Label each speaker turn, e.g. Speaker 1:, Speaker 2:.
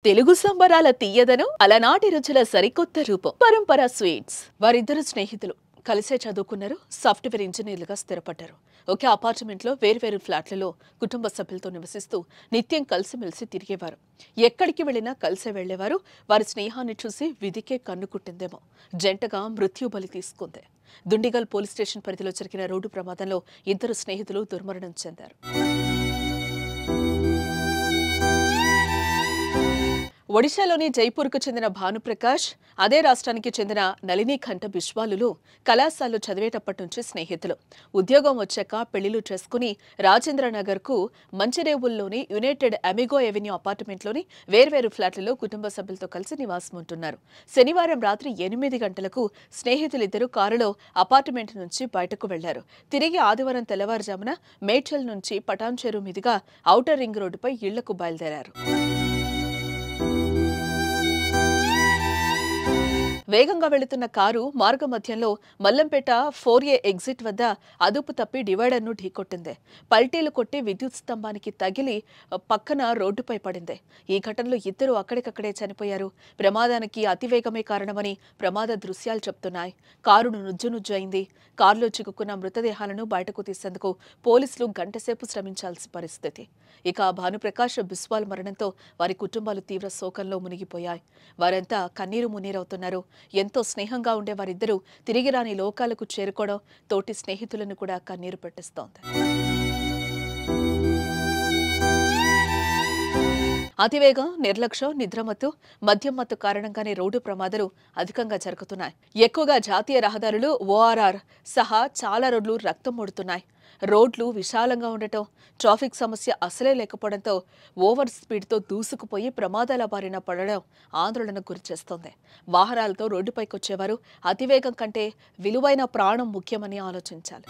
Speaker 1: తెలుగు సంబరాల తీయదనం అలనాటి రుచుల సరికొత్త రూపం పరంపర స్వీట్స్. వారిద్దరు స్నేహితులు కలిసే చదువుకున్నారు. సాఫ్ట్వేర్ ఇంజనీర్లుగా స్థిరపడ్డారు. ఒకే అపార్ట్మెంట్లో వేర్వేరు ఫ్లాట్లలో కుటుంబ సభ్యులతో నివసిస్తూ నిత్యం కలిసిమెలిసి తిరిగేవారు. ఎక్కడికి వెళ్లినా కలిసే వెళ్లేవారు. వారి స్నేహాన్ని చూసి విధికే కన్ను కుట్టిందేమో జంటగా మృత్యు బలి తీసుకుంది. దుండిగల్ పోలీస్ స్టేషన్ పరిధిలో జరిగిన రోడ్డు ప్రమాదంలో ఇద్దరు స్నేహితులు దుర్మరణం చెందారు. ఒడిశాలోని జైపూర్కు చెందిన భానుప్రకాష్, అదే రాష్ట్రానికి చెందిన నళినీకంఠ బిశ్వాలులు కళాశాలలో చదివేటప్పటి నుంచి స్నేహితులు. ఉద్యోగం వచ్చాక పెళ్లిళ్లు చేసుకుని రాజేంద్రనగర్కు మంచిరేవుల్లోని యునైటెడ్ అమిగో ఎవెన్యూ అపార్ట్మెంట్లోని వేర్వేరు ఫ్లాట్లలో కుటుంబ సభ్యులతో కలిసి నివాసం ఉంటున్నారు. శనివారం రాత్రి 8 గంటలకు స్నేహితులిద్దరూ కారులో అపార్ట్మెంట్ నుంచి బయటకు వెళ్లారు. తిరిగి ఆదివారం తెల్లవారుజామున మేడ్చల్ నుంచి పటాన్చెరు మీదుగా ఔటర్ రింగ్ రోడ్డుపై ఇళ్లకు బయలుదేరారు. వేగంగా వెళుతున్న కారు మార్గమధ్యంలో మల్లంపేట 4A ఎగ్జిట్ వద్ద అదుపు తప్పి డివైడర్ను ఢీకొట్టింది. పల్టీలు కొట్టి విద్యుత్ స్తంభానికి తగిలి పక్కన రోడ్డుపై పడింది. ఈ ఘటనలో ఇద్దరు అక్కడికక్కడే చనిపోయారు. ప్రమాదానికి అతివేగమే కారణమని ప్రమాద దృశ్యాలు చెప్తున్నాయి. కారును నుజ్జునుజ్జు అయింది. కారులో చిక్కుకున్న మృతదేహాలను బయటకు తీసేందుకు పోలీసులు గంటసేపు శ్రమించాల్సిన పరిస్థితి. ఇక భానుప్రకాష్ బిస్వాల్ మరణంతో వారి కుటుంబాలు తీవ్ర శోకంలో మునిగిపోయాయి. వారంతా కన్నీరు మున్నీరవుతున్నారు. ఎంతో స్నేహంగా ఉండే వారిద్దరూ తిరిగి రాని లోకాలకు చేరుకోవడం తోటి స్నేహితులను కూడా కన్నీరు పెట్టిస్తోంది. అతివేగం, నిర్లక్ష్యం, నిద్రమత్తు, మద్యం మత్తు కారణంగానే రోడ్డు ప్రమాదాలు అధికంగా జరుగుతున్నాయి. ఎక్కువగా జాతీయ రహదారులు, ఓఆర్ఆర్ సహా చాలా రోడ్లు రక్తం మూడుతున్నాయి. రోడ్లు విశాలంగా ఉండటం, ట్రాఫిక్ సమస్య అసలే లేకపోవడంతో ఓవర్ స్పీడ్తో దూసుకుపోయి ప్రమాదాల బారిన పడడం ఆందోళనకు గురిచేస్తోంది. వాహనాలతో రోడ్డుపైకొచ్చేవారు అతివేగం కంటే విలువైన ప్రాణం ముఖ్యమని ఆలోచించాలి.